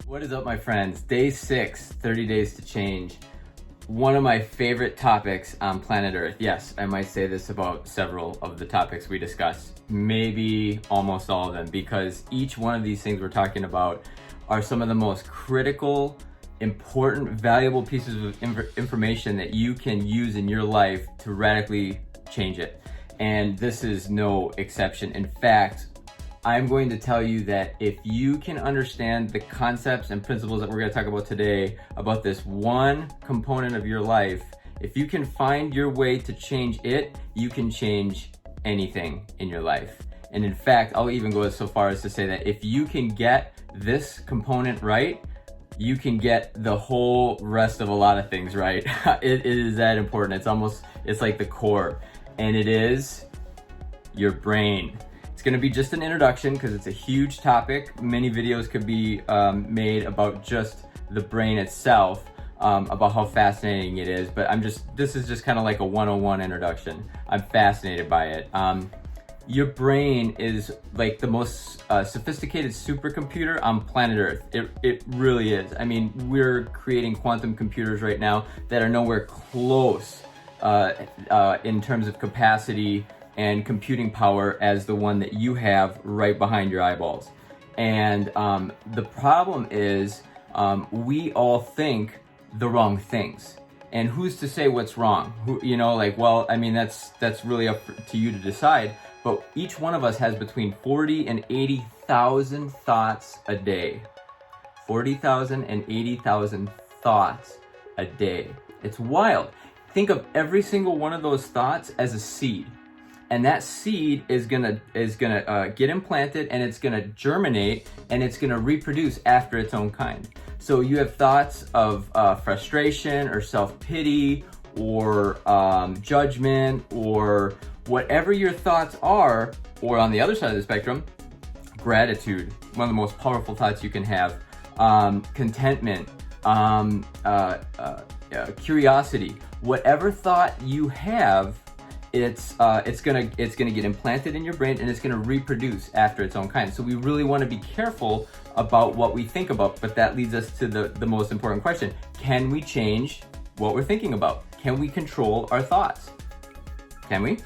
What is up, my friends? Day 6, 30 days to change. One of my favorite topics on planet Earth. Yes, I might say this about several of the topics we discussed, maybe almost all of them, because each one of these things we're talking about are some of the most critical, important, valuable pieces of information that you can use in your life to radically change it. And this is no exception. In fact, I'm going to tell you that if you can understand the concepts and principles that we're going to talk about today about this one component of your life, if you can find your way to change it, you can change anything in your life. And in fact, I'll even go so far as to say that if you can get this component right, you can get the whole rest of a lot of things right. It is that important. It's like the core, and it is your brain. It's going to be just an introduction because it's a huge topic. Many videos could be made about just the brain itself, about how fascinating it is. But this is just kind of like a 101 introduction. I'm fascinated by it. Your brain is like the most sophisticated supercomputer on planet Earth. It really is. I mean, we're creating quantum computers right now that are nowhere close in terms of capacity and computing power as the one that you have right behind your eyeballs. And the problem is we all think the wrong things. And who's to say what's wrong? That's really up to you to decide. But each one of us has between 40 and 80,000 thoughts a day. 40,000 and 80,000 thoughts a day. It's wild. Think of every single one of those thoughts as a seed. And that seed is gonna get implanted, and it's gonna germinate, and it's gonna reproduce after its own kind. So you have thoughts of frustration or self-pity or judgment or whatever your thoughts are, or on the other side of the spectrum, gratitude, one of the most powerful thoughts you can have, contentment, curiosity, whatever thought you have, it's gonna get implanted in your brain, and it's gonna reproduce after its own kind. So we really want to be careful about what we think about, but that leads us to the most important question. Can we change what we're thinking about? Can we control our thoughts? Can we?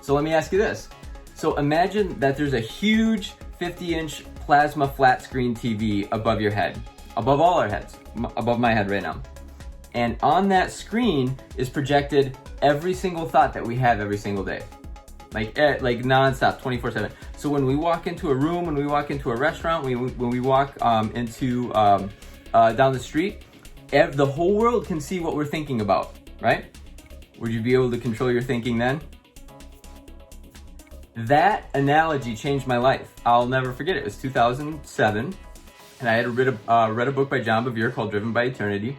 So let me ask you this. So imagine that there's a huge 50-inch plasma flat screen TV above your head, above all our heads, above my head right now. And on that screen is projected every single thought that we have every single day, like nonstop, 24/7. So when we walk into a room, when we walk into a restaurant, when we walk into down the street, the whole world can see what we're thinking about, right? Would you be able to control your thinking then? That analogy changed my life. I'll never forget it. It was 2007, and I had read a book by John Bevere called Driven by Eternity.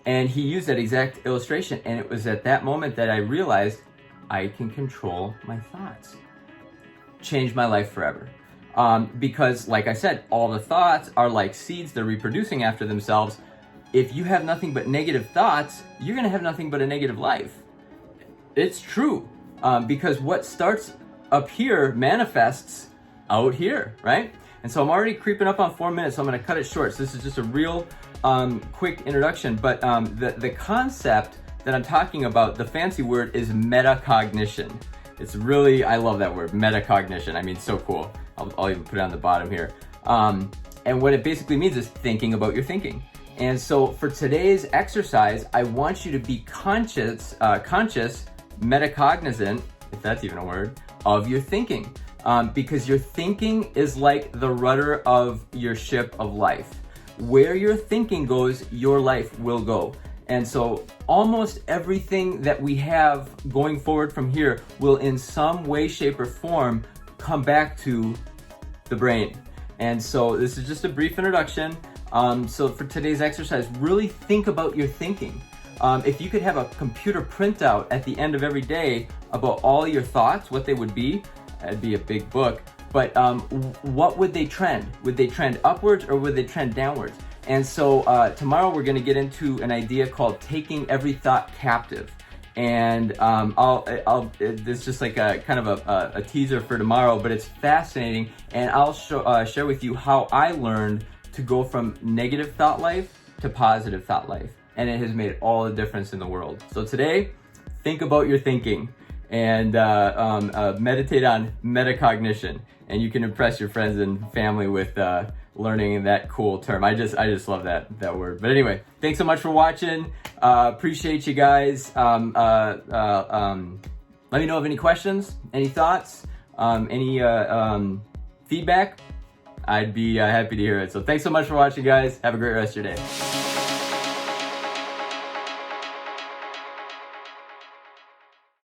And he used that exact illustration. And it was at that moment that I realized I can control my thoughts. Changed my life forever. Because like I said, all the thoughts are like seeds. They're reproducing after themselves. If you have nothing but negative thoughts, you're going to have nothing but a negative life. It's true. Because what starts up here manifests out here, right? And so I'm already creeping up on 4 minutes, so I'm going to cut it short. So this is just a real quick introduction, but the concept that I'm talking about, the fancy word is metacognition. It's really, I love that word, metacognition. I mean, so cool. I'll even put it on the bottom here. And what it basically means is thinking about your thinking. And so for today's exercise, I want you to be conscious, metacognizant, if that's even a word, of your thinking. Because your thinking is like the rudder of your ship of life. Where your thinking goes, your life will go. And so almost everything that we have going forward from here will in some way, shape, or form come back to the brain. And so this is just a brief introduction. So for today's exercise, really think about your thinking. If you could have a computer printout at the end of every day about all your thoughts, what they would be, that'd be a big book. But what would they trend? Would they trend upwards or would they trend downwards? And so tomorrow we're going to get into an idea called taking every thought captive. And it's just like a kind of a teaser for tomorrow, but it's fascinating. And I'll share with you how I learned to go from negative thought life to positive thought life. And it has made all the difference in the world. So today, think about your thinking and meditate on metacognition. And you can impress your friends and family with learning that cool term. I just love that word. But anyway, thanks so much for watching. Appreciate you guys. Let me know of any questions, any thoughts, any feedback. I'd be happy to hear it. So thanks so much for watching, guys. Have a great rest of your day.